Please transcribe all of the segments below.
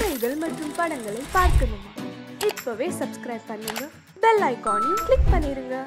கதைகள் மற்றும் படங்களை பார்க்கணுமா? இப்பவே சப்ஸ்கிரைப் பண்ணுங்க, பெல் ஐகானையும் கிளிக் பண்ணிருங்க.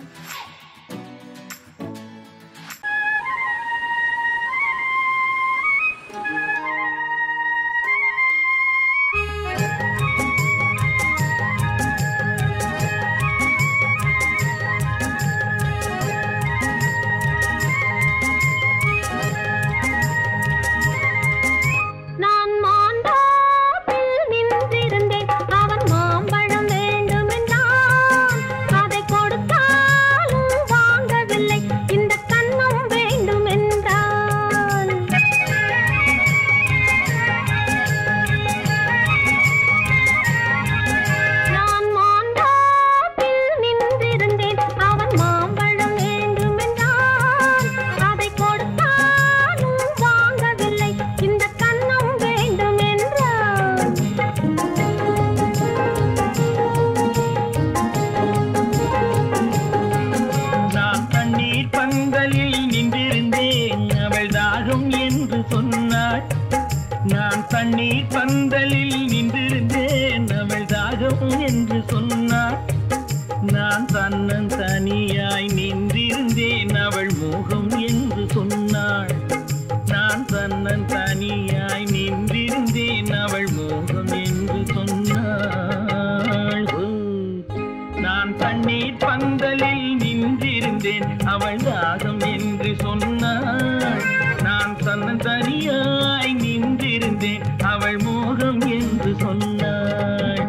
நான் தண்ணீர் பந்தலில் நின்றிருந்தேன், அவள் தாகம் என்று சொன்னாள். நான் தன்னன் தனியாய் நின்றிருந்தேன், அவள் மோகம் என்று சொன்னாள். நான் தன்னன் தனியாய் நின்றிருந்தேன், அவள் மோகம் என்று சொன்னாள். நான் தண்ணீர் பந்தலில் நின்றிருந்தேன், அவள் தாகம் என்று சொன்னாள். நான் தன்னன் தனியாய் நின்றிருந்தேன், அவள் மோகம் என்று சொன்னாள்.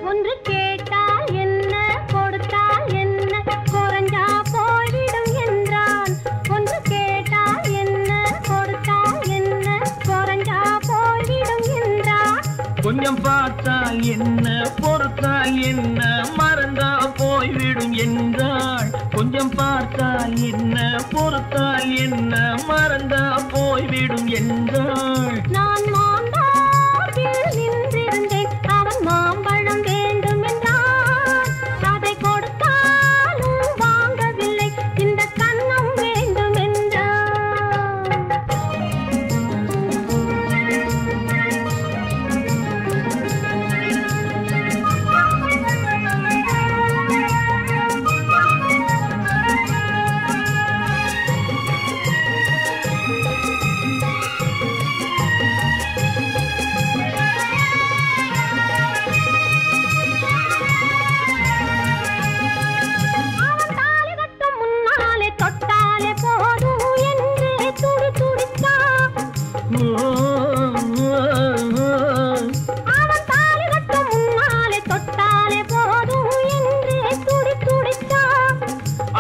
ஒன்று கேட்டால் என்ன, கொடுத்தால் என்ன, குறைஞ்சா போய்விடும் என்றான். ஒன்று கேட்டால் என்ன, கொடுத்தால் என்ன, குறைஞ்சா போய்விடும் என்றான். கொஞ்சம் பார்த்தால் என்ன, பொறுத்தால் என்ன, மறந்தா போய்விடும் என்றாள். கொஞ்சம் பார்த்தால் என்ன, பொறுத்தால் என்ன, மறந்தா போய்விடும் என்றாள். நான் மாம்பழத்தில் நின்றிருந்தேன், அவன் மாம்பழம் வேண்டும் என்றான். அதை கொடுத்தாலும் வாங்கவில்லை, இந்த கன்னம் வேண்டும் என்றான்.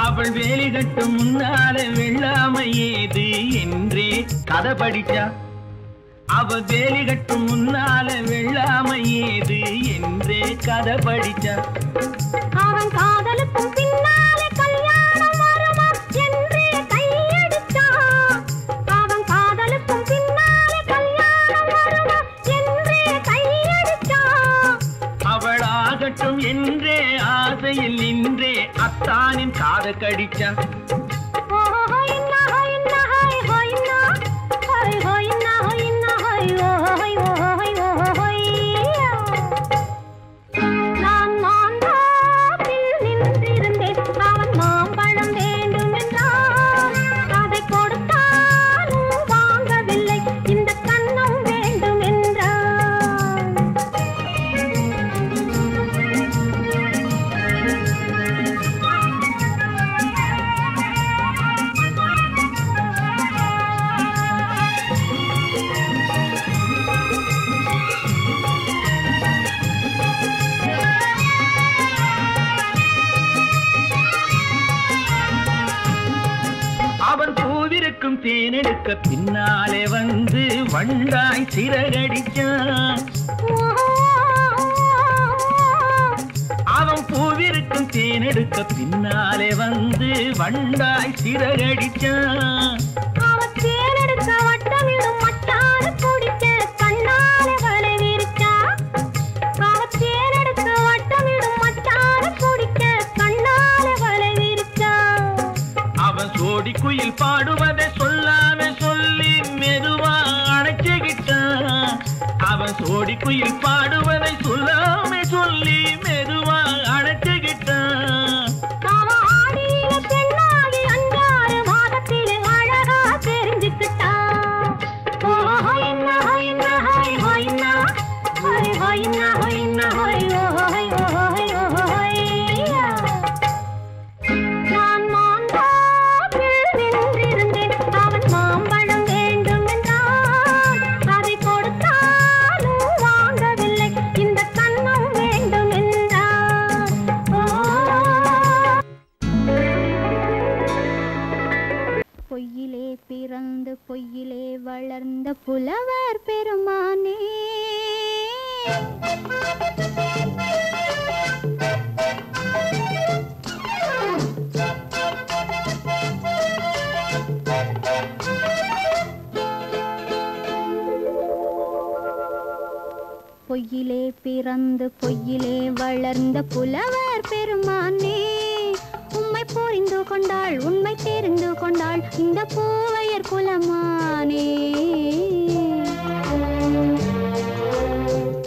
அவள் வேலி கட்டும் முன்னாலே வெள்ளாமை ஏது என்றே கதை படிச்சா. அவள் வேலி கட்டும் முன்னாலே வெள்ளாமை ஏது என்றே கதை படிச்சா. அவன் காதலுக்கும் பின்னாலே கல்யாணம் வருமா என்றே கையடிச்சான். அவன் காதலுக்கும் பின்னாலே கல்யாணம் வருமா என்றே கையடிச்சான். அவள் ஆகட்டும் என்றே ஆசையில் நின்றே அத்தானின் காதை கடிச்சா. நான் மாம்பழத்தில் நின்றிருந்தேன், அவன் மாம்பழம் வேண்டும் என்றான். அதை கொடுத்தாலும் வாங்கவில்லை, இந்த கன்னம் வேண்டும் என்றான். அவன் பூவிருக்கும் தேனெடுக்க பின்னாலே வந்து வண்டாய் சிறகடிச்சான். அவன் பூவிருக்கும் தேனெடுக்க பின்னாலே வந்து வண்டாய் சிறகடிச்சான். அவன் தேனெடுக்க வட்டமிடும் மட்டாறு குடிக்க கண்ணாலே வலை விரிச்சா. கோயில் பாடுவதை சொல்லாம சொல்லி மெதுவா அணைச்சுக்கிட்டான். அவன் சோடி குயில் பாடுவதை சொல்லாம சொல்லி மெதுவா அணைச்சுக்கிட்டான். அவன் ஆடிய பெண்ணாகி 5-6 மாதத்திலே அழகா தெரிஞ்சுக்கிட்டான். ஓ ஹொய்னா ஹொய்னா ஹொய் ஹொய்னா ஹொய் ஹொய்னா ஹொய்னா ஹொய் ஹொய் ஹொய் ஹொய்யா. நான் மாந்தாப்பில் நின்றிருந்தேன். அவன் மாம்பழம் வேண்டும் என்றான். அதை கொடுத்தாலும் வாங்கவில்லை. இந்த கன்னம் வேண்டும் என்றான். பொய்யிலே பிறந்து பொய்யிலே வளர்ந்த புலவர் பெருமானே, பொய்யிலே பிறந்து பொய்யிலே வளர்ந்த புலவர் பெருமானே, உம்மை புரிந்து கொண்டாள் உண்மை தெரிந்து கொண்டாள் இந்த பூவையர் குலமானே.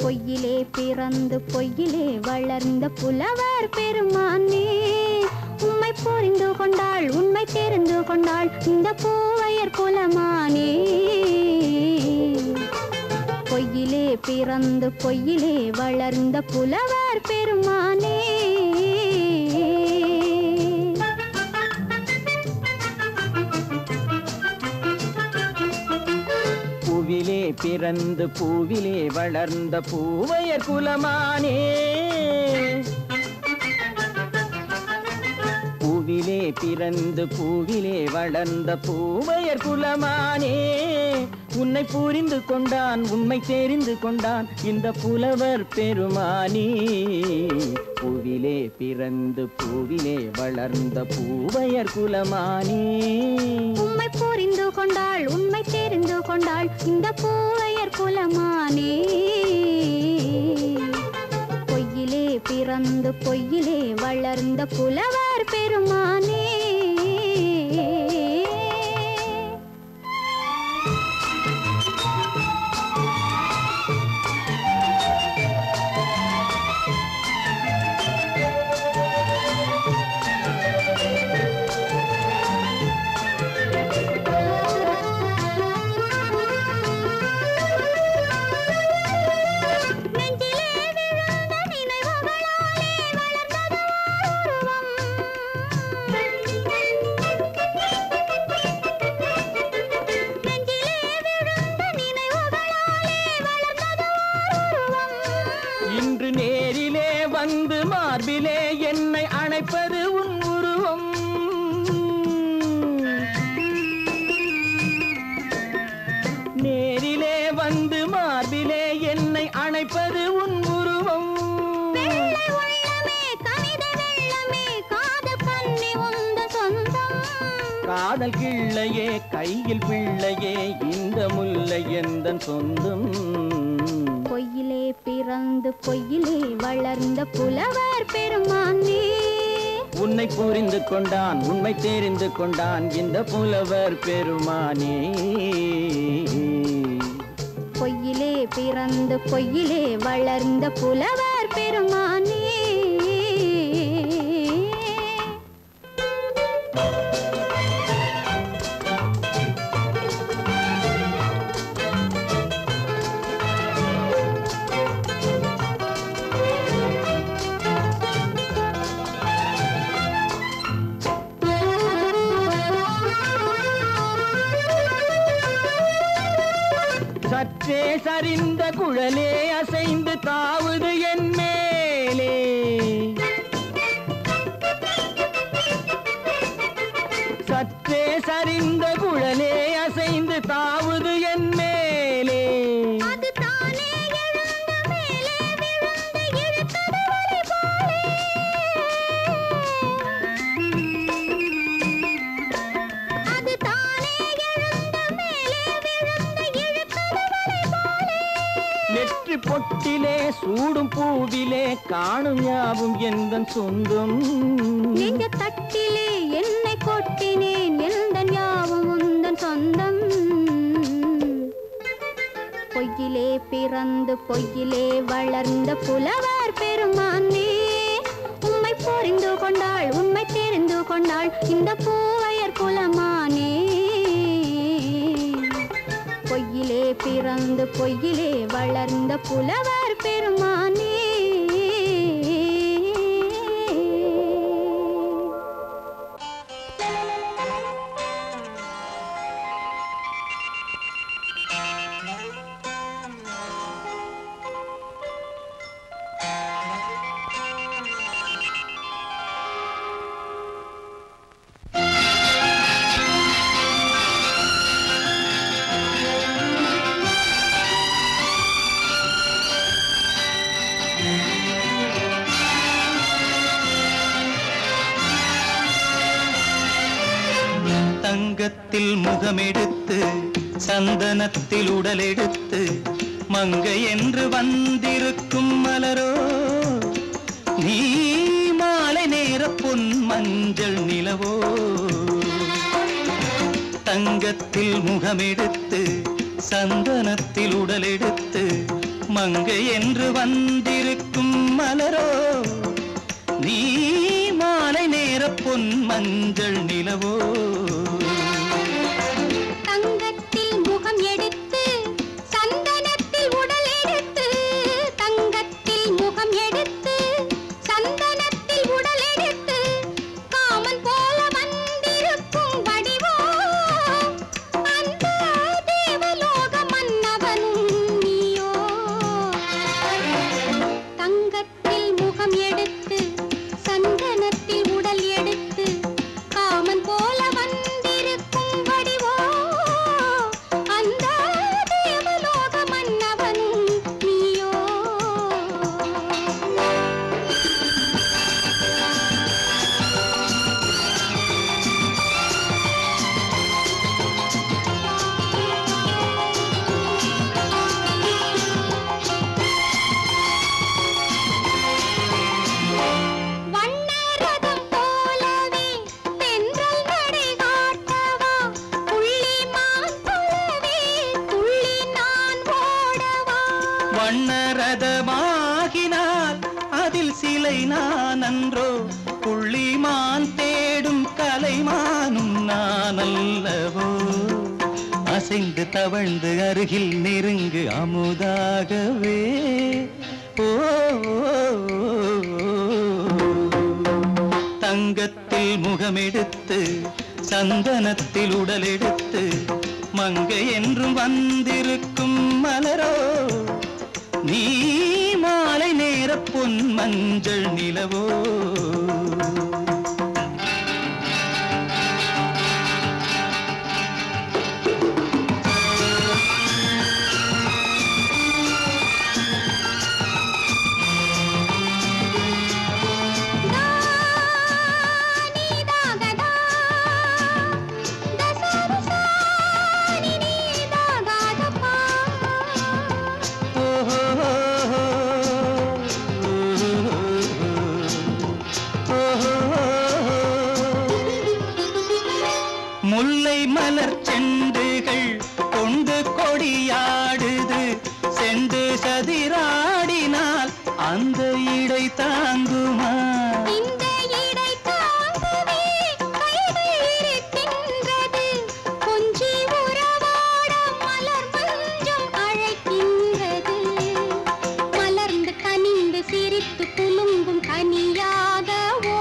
பொய்யிலே பிறந்து பொய்யிலே வளர்ந்த புலவர் பெருமானே, உம்மை புரிந்து கொண்டாள் உண்மை தெரிந்து கொண்டாள் இந்த பூவையர் குலமானே. பொய்யிலே பிறந்து பொய்யிலே வளர்ந்த புலவர் பெருமானே. பூவிலே பிறந்து பூவிலே வளர்ந்த பூவையர் குலமானே. பூவிலே பிறந்து பூவிலே வளர்ந்த பூவையர் குலமானே, உன்னை புரிந்து கொண்டான் உண்மை தெரிந்து கொண்டான் இந்த புலவர் பெருமானே. பூவிலே பிறந்து பூவிலே வளர்ந்த பூவையர் குலமானே, உம்மை புரிந்து கொண்டாள் உண்மை தெரிந்து கொண்டாள் இந்த பூவையர் குலமானே. பொய்யிலே பிறந்து பொய்யிலே வளர்ந்த புலவர் பெருமானே. இன்று நேரிலே வந்து மார்பிலே என்னை அணைப்பது உன் உருவம். நேரிலே வந்து மார்பிலே என்னை அணைப்பது உன் உருவம். காதல் கிள்ளையே கையில் பிள்ளையே இந்த முல்லை எந்தன் சொந்தம். பொய்யிலே பிறந்து பொய்யிலே வளர்ந்த புலவர் பெருமானே, உன்னை புரிந்து கொண்டான் உண்மை தெரிந்து கொண்டான் இந்த புலவர் பெருமானே. பொய்யிலே பிறந்து பொய்யிலே வளர்ந்த புலவர் பெருமானே. சற்றே சரிந்த குழலே அசைந்து தாவுது என் மேலே. சற்றே சரிந்த குழலே அசைந்து தாவுது என் மேலே. அது தானே எழுந்த மேலே விழுந்து இழுத்தது வலி போலே. அது தானே எழுந்த மேலே விழுந்து இழுத்தது வலி போலே. நெற்றி பொட்டிலே சூடும் பூவிலே காணும் யாவும் எந்தன் சொந்தம். நெஞ்ச தட்டிலே என்னை கொட்டினேன் எந்த ஞாபகம் பொய்யிலே பிறந்து பொய்யிலே வளர்ந்த புலவர் பெருமானே, உம்மை புரிந்து கொண்டாள் உண்மை தெரிந்து கொண்டாள் இந்த பூவையர் குலமானே. பொய்யிலே பிறந்து பொய்யிலே வளர்ந்த புலவர் பெருமானே. தங்கத்தில் முகமெடுத்து சந்தனத்தில் உடலெடுத்து மங்கை என்று வந்திருக்கும் மலரோ, நீ மாலை நேர பொன் மஞ்சள் நிலவோ. தங்கத்தில் முகமெடுத்து சந்தனத்தில் உடலெடுத்து மங்கை என்று வந்திருக்கும் மலரோ, நீ மாலை நேர பொன் மஞ்சள் நிலவோ. தங்கத்தில் முகம் எடுத்து சந்தனத்தில் உடல் எடுத்து, தங்கத்தில் முகம் எடுத்து சந்தனத்தில் உடல் எடுத்து காமன் போல வந்திருக்கும் வடிவோ, அந்த தேவலோக மன்னவனும் நீயோ. தங்கத்தில் முகம் எடுத்து சந்தனத்தில் உடல் எடுத்து காமன் போல வந்திருக்கும் வடிவோ, அந்த தேவலோக மன்னவனும் நீயோ. வண்ணரதம் போலவே தென்றல் நடை காட்டவா, புள்ளிமான் போலவே துள்ளி நான் ஓடவா. வண்ணரதமாகினால் அதில் சிலை நான் அன்றோ, புள்ளிமான் தேடும் கலைமானும் நான் அல்லவோ. அசைந்து தவழ்ந்து அருகில் நெருங்கு அமுதாகவே. ஓ, தங்கத்தில் முகமெடுத்து சந்தனத்தில் உடலெடுத்து மங்கை என்றும் வந்திருக்கும் மலரோ, நீ மாலை நேர பொன் மஞ்சள் நிலவோ. முல்லை மலர் செண்டுகள் கொண்டு கொடியாடுது, செண்டு சதிராடினால் அந்த இடை தாங்குமா. இந்த இடை தாங்கவே கைகள் இருக்கின்றது, கொஞ்சி உறவாட மலர் மஞ்சம் அழைக்கின்றது. மலர்ந்து கனிந்து சிரித்து குலுங்கும் கனியாகவோ.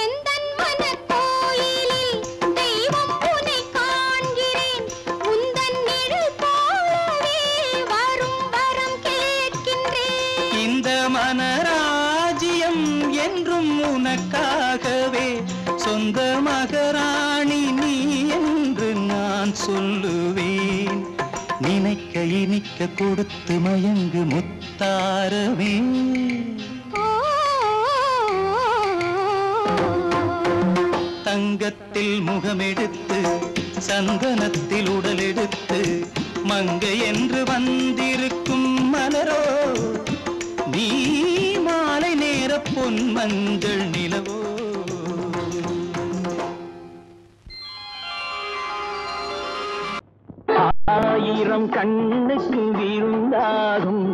எந்தன் மனக்கோயிலில் தெய்வம் உன்னை காண்கிறேன், உந்தன் நிழல் போலவே வரும் வரம் கேட்கின்றேன். இந்த மனராஜ்யம் என்றும் உனக்காகவே, சொந்த மகராணி நீ என்று நான் சொல்லுவேன். நினைக்க இனிக்க கொடுத்து மயங்கு முத்தாரவே. தங்கத்தில் முகமெடுத்து சந்தனத்தில் உடலெடுத்து மங்கை என்று வந்திருக்கும் மலரோ நீ மாலை நேர பொன் மஞ்சள் நிலவோ ஆயிரம் கண்ணுக்கு விருந்தாகும்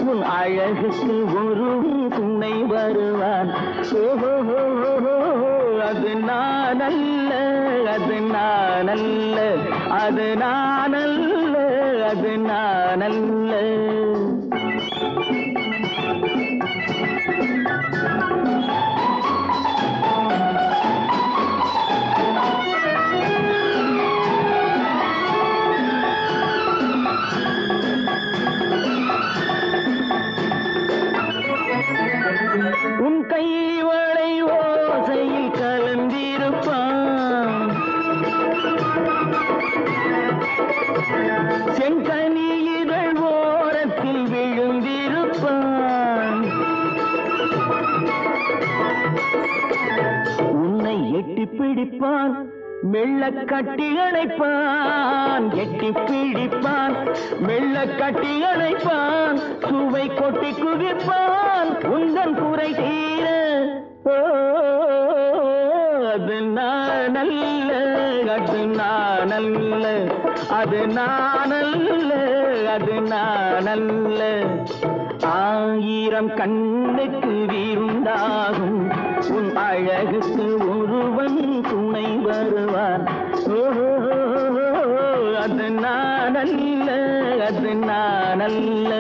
உன் அழகுக்கு ஒரு துணை வருவான் அது நான் அல்ல அது நான் அல்ல அது நான் அல்ல அது நான் அல்ல உன் கைவளை ஓசையில் கலந்திருப்பான் செங்கனியிதழ் ஓரத்தில் விழுந்திருப்பான் உன்னை எட்டி பிடிப்பான் மெல்ல கட்டி அணைப்பான் எட்டி பிடிப்பான் மெல்ல கட்டி அணைப்பான் சுவை கொட்டி குவிப்பான் உந்தன் குறை தீர அது நான் அல்ல அது நான் அல்ல அது நான் அல்ல அது நான் அல்ல ஆயிரம் கண்ணுக்கு விருந்தாகும் உன் அழகுக்கு ஒருவன் துணை வருவான் அது நான் அல்ல அது நான் அல்ல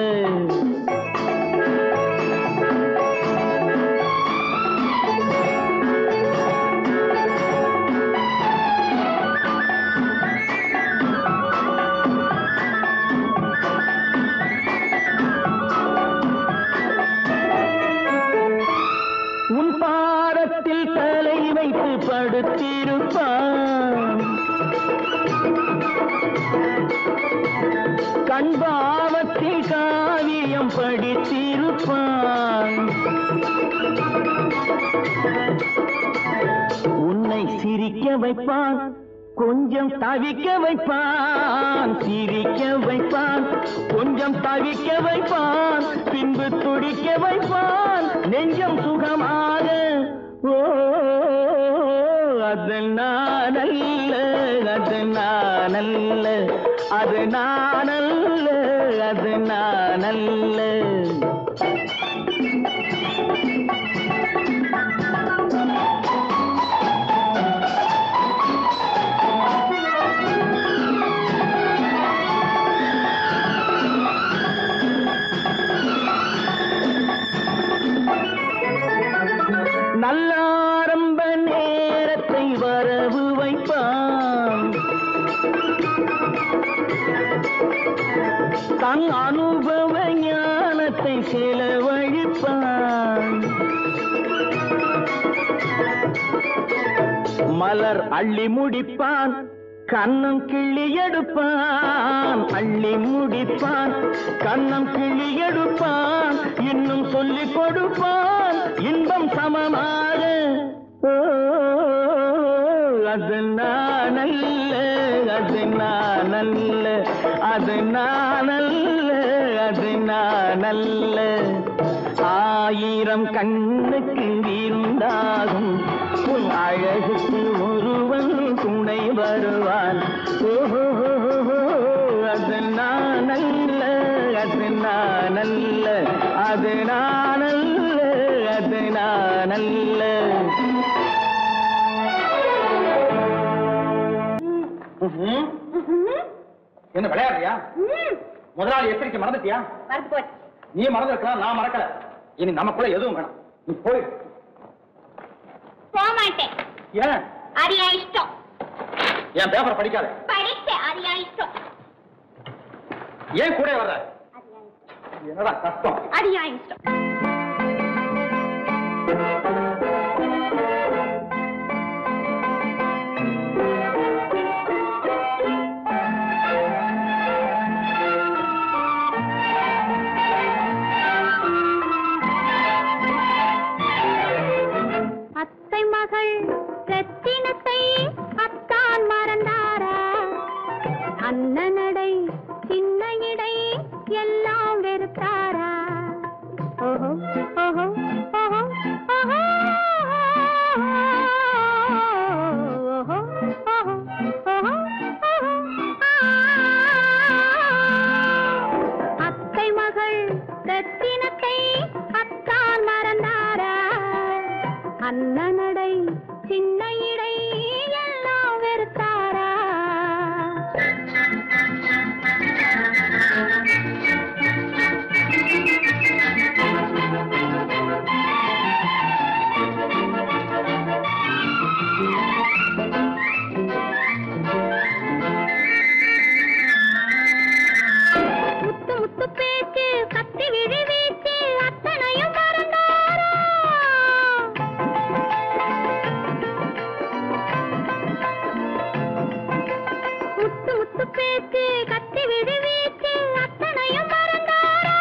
உன் பாதத்தில் தலை வைத்து படுத்திருப்பான் கண்பாவத்தில் காவியம் படித்திருப்பான் உன்னை சிரிக்க வைப்பான் கொஞ்சம் தவிக்க வைப்பான் சிரிக்க வைப்பான் கொஞ்சம் தவிக்க வைப்பான் பின்பு துடிக்க வைப்பான் நெஞ்சம் சுகமாக அது நான் அல்ல அது நான் அல்ல அது நான் அல்ல அது நான் அல்ல நல்ல ஆரம்ப நேரத்தை வரவு வைப்பான் தன் அனுபவ ஞானத்தை செலவழிப்பான் மலர் அள்ளி முடிப்பான் கண்ணம் கிள்ளி எடுப்பான் அள்ளி முடிப்பான் கண்ணம் கிள்ளி எடுப்பான் இன்னும் சொல்லிக் கொடுப்பான் இன்பம் சமமாக அது நான் அல்ல அது நான் அல்ல அது நான் அல்ல அது நான் அல்ல ஆயிரம் கண்ணுக்கு விருந்தாகும் உன் அழகுக்கு ஒருவன் துணை வருவான் அது நான் அல்ல அது நான் அல்ல அது நான் அல்ல அது நான் அல்ல என்ன விளையாடுறியா முதலாளி எச்சரிக்கை மறந்துட்டியா மறந்து போச்சு நீ மறந்துருக்கலாம் நான் மறக்கல இனி நமக்குள்ள எதுவும் வேணாம் நீ போய் போக மாட்டேன் ஏன் அது என் இஷ்டம் என் பேப்பர் படிக்காத படிச்சேன் அது என் இஷ்டம் ஏன் கூட வர்ற என்னடா கஷ்டம் அது என் இஷ்டம் மகள் ரத்தினத்தை அத்தான் மறந்தாரா அண்ணனடை சின்ன அண்ணனடை சின்ன இடை எல்லாம் வெறுத்தாரா முத்து முத்து பேச்சு கத்தி விழி வீச்சு அத்தனையும் மறந்தாரா முத்து முத்து பேச்சு கத்தி விழி வீச்சு அத்தனையும் மறந்தாரா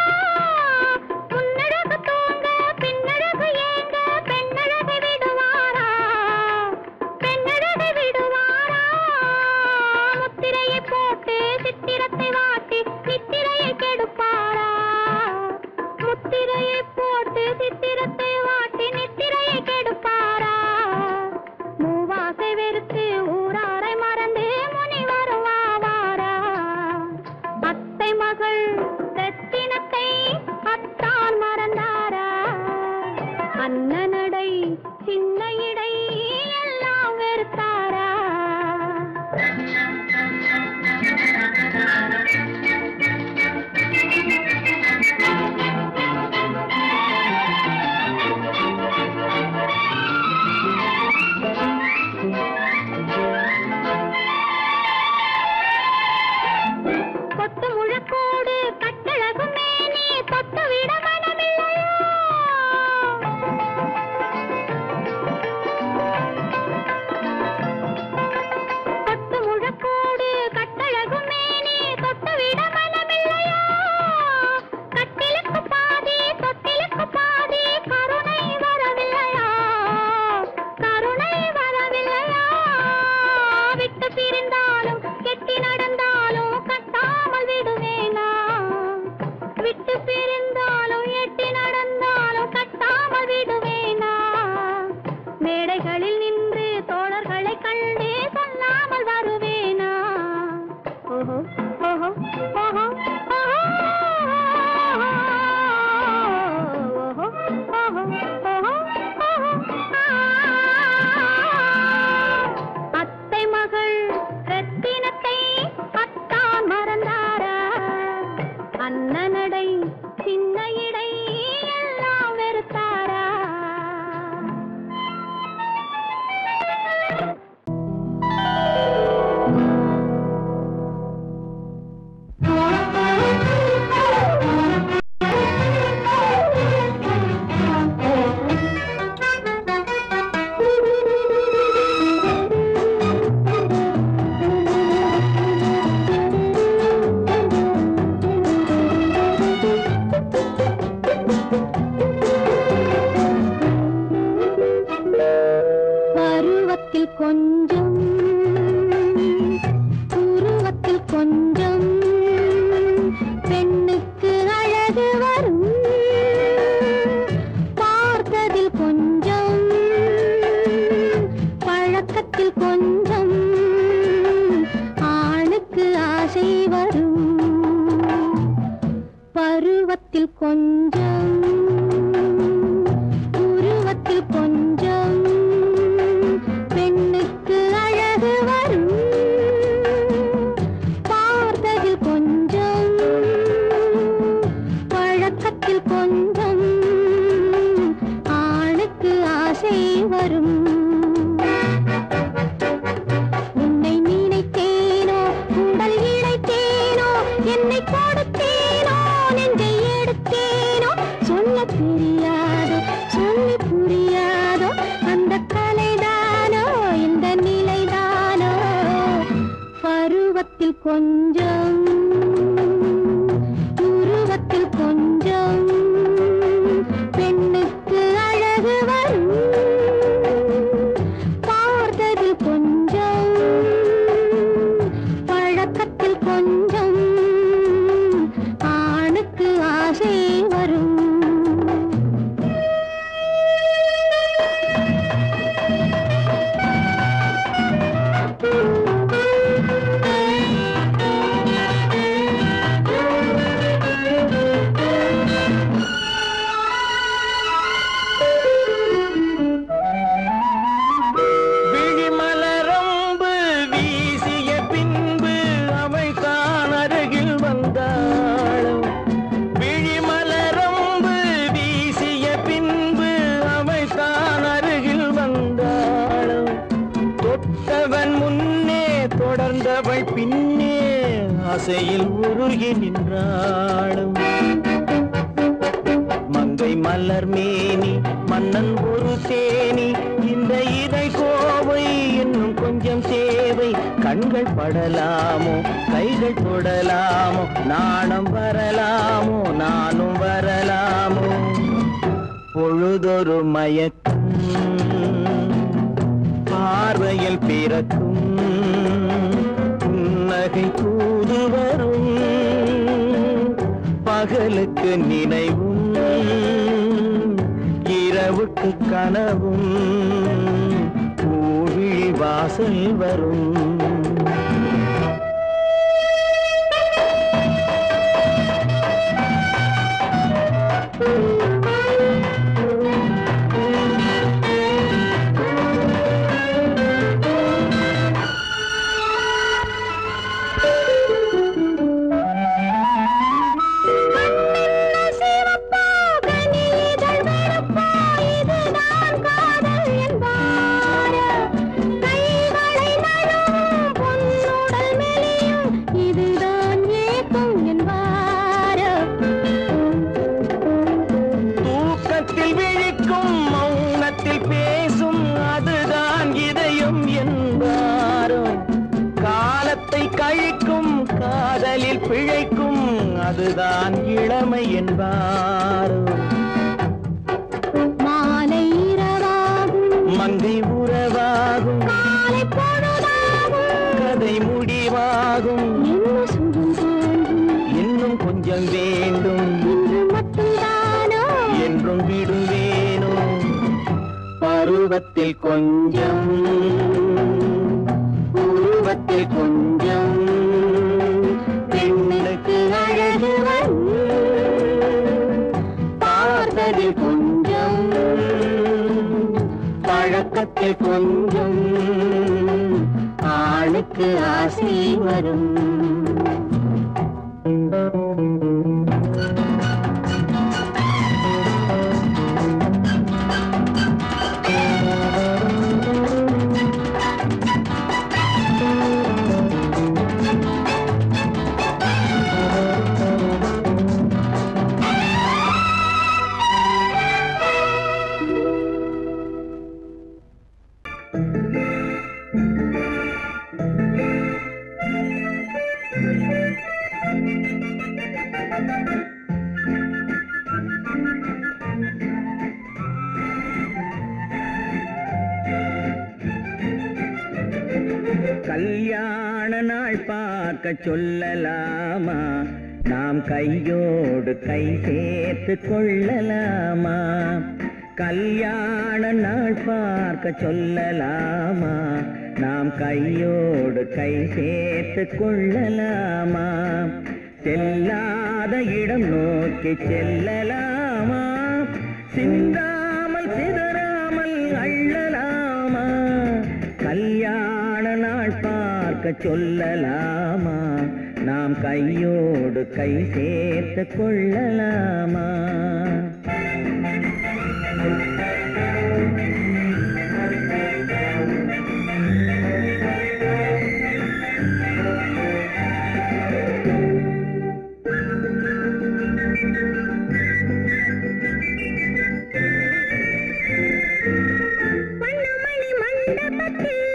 முன்னழகு தூங்க பின்னழகு ஏங்க பெண்ணழகை விடுவாரா பெண்ணழகை விடுவாரா முத்திரையை போட்டு சித்திரத்தை வாட்டி நித்திரையை கெடுப்பாரா முத்திரையை போட்டு சித்திரத்தை வாட்டி நித்திரையை கெடுப்பாரா மூவாசை வெறுத்து ஊராரை மறந்து முனி வருவாரா அத்தை மகள் ரத்தினத்தை அத்தான் மறந்தாரா அண்ணனடை சின்ன இடை எல்லாம் வெறுத்தாரா கொத்து முழக்கோடு கட்டழகு மேனி தொட்டு விட மனமில்லையோ கொத்து முழக்கோடு கட்டழகு மேனி தொட்டு விட மனமில்லையோ கட்டிலுக்கு பாதி தொட்டிலுக்கு பாதி கருணை வரவில்லையா கருணை வரவில்லையா விட்டு பிரிந்தாலும் கெட்டி நடந்தாலும் கட்டாமல் விடுவேனா விட்டு பிரிந்தாலும் எட்டி நடந்தாலும் கட்டாமல் விடுவேனா மேடைகளில் நின்று தோழர்களை கண்டு சொல்லாமல் வருவேனா ஓஹோ ஓஹோ ஓஹோ அத்தை மகள் ரத்தினத்தை அத்தான் மறந்தாரா அண்ணனடை சின்ன இடை எல்லாம் வெறுத்தாரா பருவத்தில் கொஞ்சம் உருவத்தில் கொஞ்சம் பெண்ணுக்கு அழகு வரும் பார்த்ததில் கொஞ்சம் பழக்கத்தில் கொஞ்சம் ஆணுக்கு ஆசை வரும் பருவத்தில் கொஞ்சம் உருவத்தில் கொஞ்சம் பெண்ணுக்கு அழகு வரும் பார்த்ததில் கொஞ்சம் பழக்கத்தில் கொஞ்சம் ஆணுக்கு ஆசை வரும் உன்னை நினைத்தேனோ உடல் இழைத்தேனோ என்னை கொடுத்தேனோ நெஞ்சை எடுத்தேனோ சொல்ல தெரியா ஆசையில் உருகி நின்றாளும் மங்கை மலர் மேனி மன்னன் ஒரு தேனி இந்த இதை கோவை இன்னும் கொஞ்சம் தேவை கண்கள் படலாமோ கைகள் தொடலாமோ நாணம் வரலாமோ நானும் வரலாமோ பொழுதொரு மயக்கம் பார்வையில் பிறக்கும் புன்னகை தூது வரும் பகலுக்கு நினைவும் இரவுக்கு கனவும் பூவிழி வாசல் வரும் பிழைக்கும் அதுதான் இளமை என்பார் மாலை இரவாகும் மங்கை உறவாகும் காலை பொழுதாகும் கதை முடிவாகும் என்ன சுகம் தோன்றும் இன்னும் கொஞ்சம் வேண்டும் இன்று மட்டும்தானோ என்றும் விடுவேனோ பருவத்தில் கொஞ்சம் உருவத்தில் கொஞ்சம் பெண்ணுக்கு அழகு வரும் பார்த்ததில் கொஞ்சம் பழக்கத்தில் கொஞ்சம் ஆணுக்கு ஆசை வரும் கல்யாண நாள் பார்க்க சொல்லலாமா நாம் கையோடு கை சேர்த்து கொள்ளலாமா கல்யாண நாள் பார்க்க சொல்லலாமா நாம் கையோடு கை சேர்த்து கொள்ளலாமா செல்லாத இடம் நோக்கி செல்லலாமா சிந்தாமல் சிதறாமல் அள்ளலாமா கல்யாண நாள் பார்க்க சொல்லலாமா நாம் கையோடு கை சேர்த்து கொள்ளலாமா மண்டபத்தில்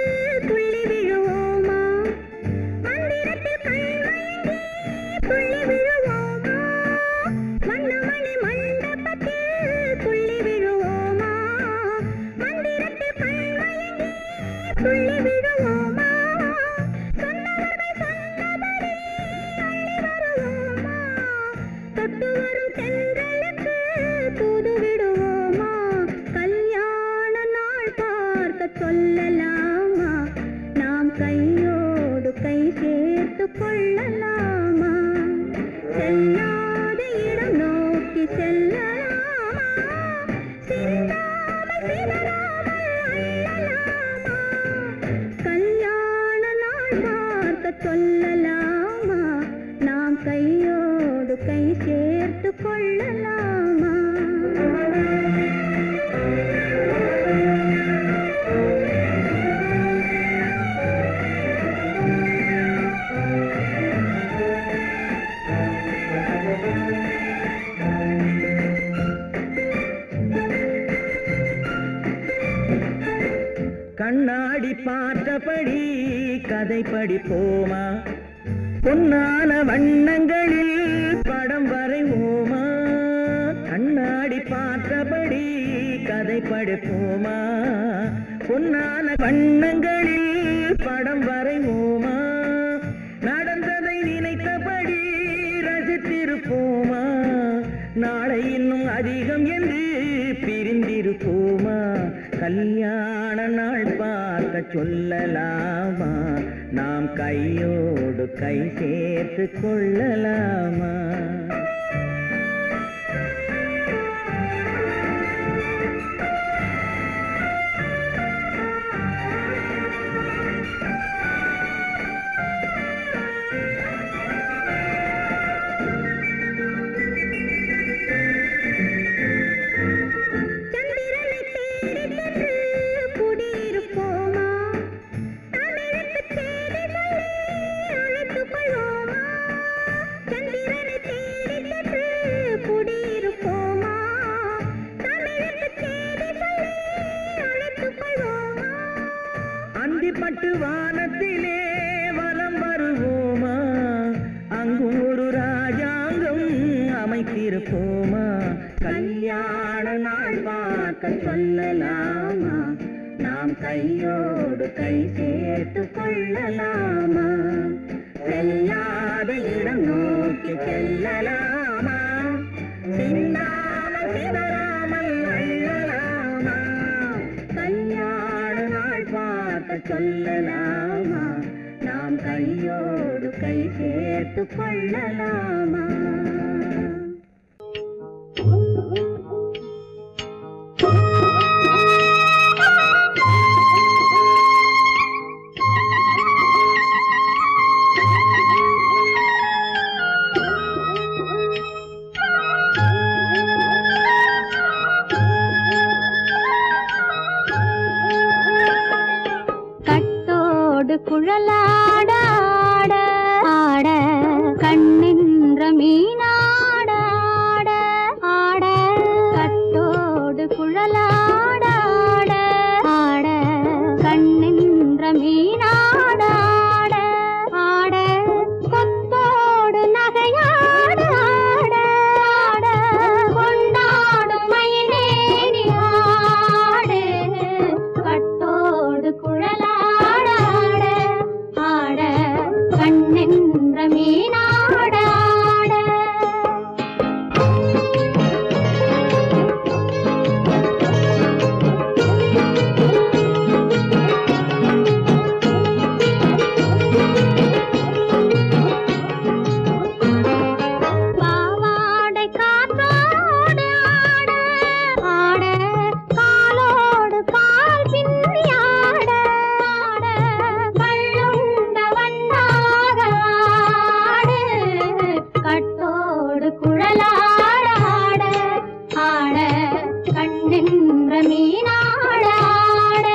பார்த்தபடி கதை படிப்போமா பொன்னான வண்ணங்களில் படம் வரைவோமா கண்ணாடி பார்த்தபடி கதை படிப்போமா பொன்னான வண்ணங்களில் படம் வரைவோமா நடந்ததை நினைத்தபடி ரசித்திருப்போமா நாளை இன்னும் அதிகம் என்று பிரிந்திருப்போமா கல்யாண நாள் பார்க்க சொல்லலாமா நாம் கையோடு கை சேர்த்து கொள்ளலாமா பட்டு வானத்திலே வலம் வருவோமா அங்கும் ஒரு ராஜாங்கம் அமைத்திருப்போமா கல்யாண நாள் பார்க்க சொல்லலாமா நாம் கையோடு கை சேர்த்து கொள்ளலாமா செல்லாத இடம் நோக்கி செல்லலாமா சிந்தாமல் சிதறாமல் அள்ளலாமா கல்யாண நாள் பார்க்க சொல்லலாமா நாம் கையோடு கை சேர்த்து கொள்ளலாமா குழலாட ஆட ஆட கண்ணின்ற மீனாட ஆட ஆட கட்டோடு குழலாட ஆட ஆட கண்ணின்ற மீனாட ஆட ஆட கொத்தோடு நகையாட ஆட ஆட கொண்டாடும் மயிலேறி ஆடு கட்டோடு குழலாட கண்ணென்ற மீனாட பாவாடை காற்றோடு ஆட ஆட காலோடு கால் பின்னி ஆட ஆட கள்ளுண்ட வண்ணாக ஆடு கட்டோடு குழலாட ஆட ஆட கண்ணென்ற மீனாட ஆட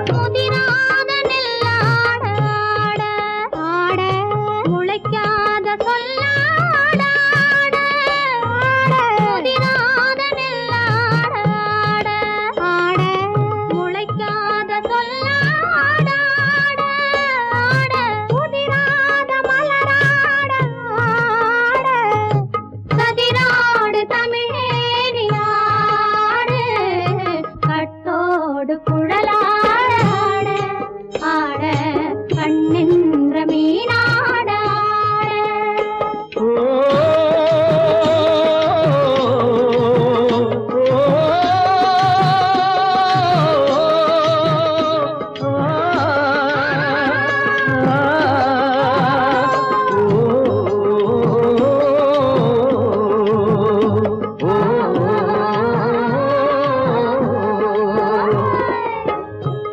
முதிராத நெல்லாட ஆட ஆட முளைக்காத சொல்லாட ஆட ஆட முதிராத நெல்லாட ஆட ஆட முளைக்காத சொல்லாட ஆட ஆட முதிராத மலராட ஆட சதிராடு தமிழேறி ஆடு கட்டோடு குழலாட ஆட கண்ணென்ற மீனாட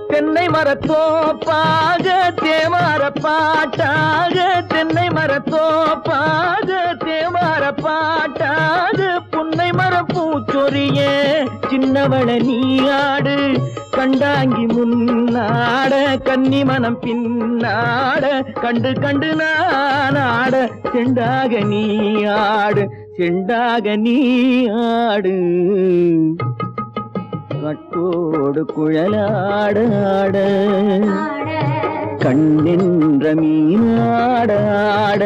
தென்னை மரத்தோப்பாக தேவார பாட்டாக தென்னை மரத்தோப்பாக தேவார பாட்டாக புன்னை மர பூச்சொரிய சின்னவள நீயாடு கண்டாங்கி முன்னாட கன்னி மனம் பின்னாட கண்டு கண்டு நானாட செண்டாக நீயாடு செண்டாக நீயாடு கட்டோடு குழலாடாட கண்ணின்ற மீனாடாட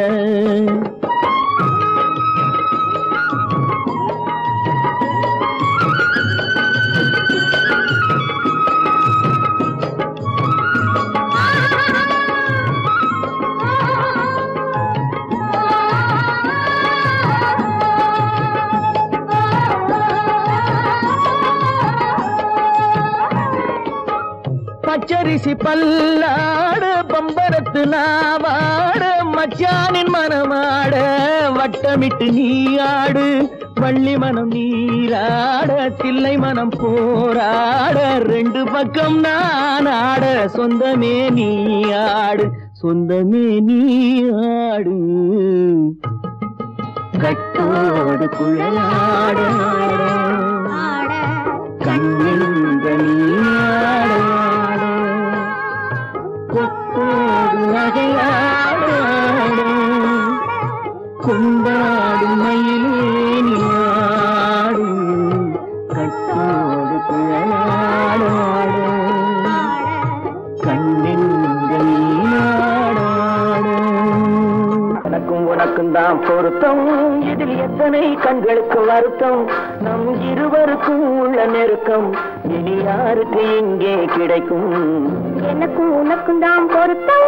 பச்சரிசி பல்லாட பம்பரத்து நாவாட மச்சானின் மனமாட வட்டமிட்டு நீயாடு வள்ளி மனம் நீராட தில்லை மனம் போராட ரெண்டு பக்கம் நானாட சொந்தமே நீயாடு சொந்தமே நீயாடு கட்டோடு குழலாட கண்ணின்ற நீயாட கொத்தோடு நகையாட கொண்டாடு மயிலேனியாடு கட்டோடு குழலாட கண்ணின்ற நீயாட எனக்கும் உனக்கும் தான் பொருத்தம் இதில் எத்தனை கண்களுக்கு வருத்தம் நம் இருவருக்கும் உள்ள நெருக்கம் இனி யாருக்கு இங்கே கிடைக்கும் எனக்கும் உனக்கும் தான் பொருத்தம்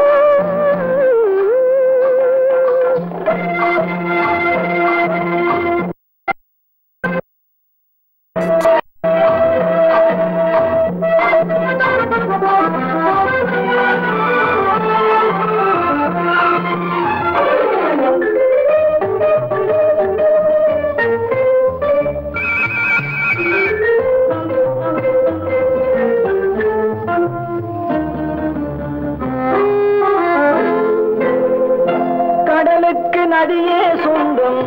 நதியே சொந்தம்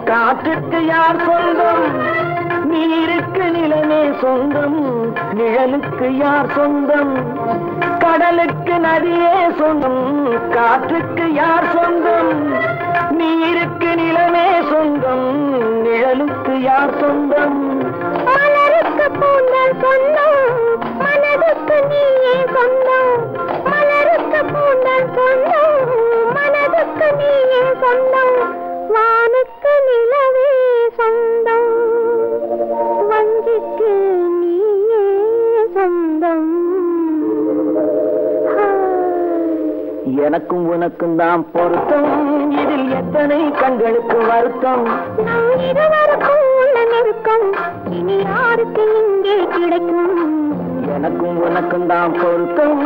காற்றுக்கு யார் சொந்தம் நீருக்கு நிலமே சொந்தம் நிழலுக்கு யார் சொந்தம் கடலுக்கு நதியே சொந்தம் காற்றுக்கு யார் சொந்தம் நீருக்கு நிலமே சொந்தம் நிழலுக்கு யார் சொந்தம் மலருக்கு பூந்தல் சொந்தம் மனதுக்கு நீயே சொந்தம் மலருக்கு பூந்தல் சொந்தம் மனதுக்கு நீயே சொந்தம் வானுக்கு நிலவே சொந்தம் வஞ்சிக்கு நீயே சொந்தம் எனக்கும் உனக்கும் தான் பொருத்தம் இதில் எத்தனை கண்களுக்கு வருத்தம் நம் இருவருக்கும் உள்ள நெருக்கம் இனி யாருக்கு இங்கே கிடைக்கும் எனக்கும் உனக்கும் தான் பொருத்தம்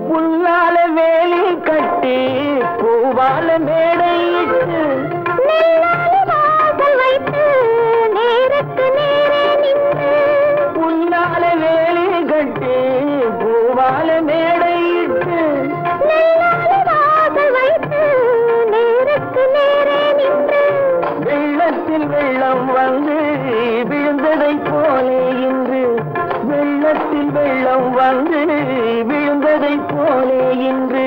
புல்லால வேலி கட்டி பூவால மேடையிட்டு வைத்து நேருக்கு நேரே நின்று புல்லால வேலி கட்டி பூவால மேடையிட்டு வைத்து நேருக்கு நேரே நின்று வெள்ளத்தில் வெள்ளம் வந்து விழுந்ததை போலே இன்று வெள்ளத்தில் வெள்ளம் வந்து விழுந்ததை போலே இன்று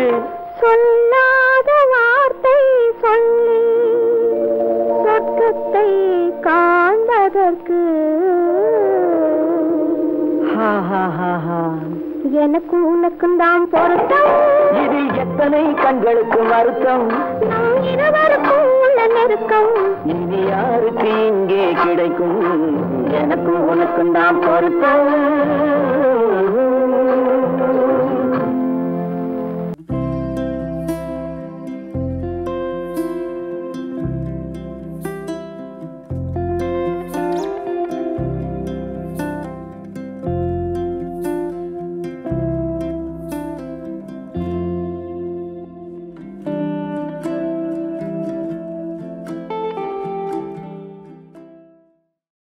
சொல்லாத வார்த்தை சொல்லி சொர்க்கத்தை காண்பதற்கு எனக்கும் உனக்கும் தான் பொருத்தம் இதில் எத்தனை கண்களுக்கு வருத்தம் நம் இருவருக்கும் உள்ள நெருக்கம் இனி யாருக்கு இங்கே கிடைக்கும் எனக்கும் உனக்கும் தான் பொருத்தம்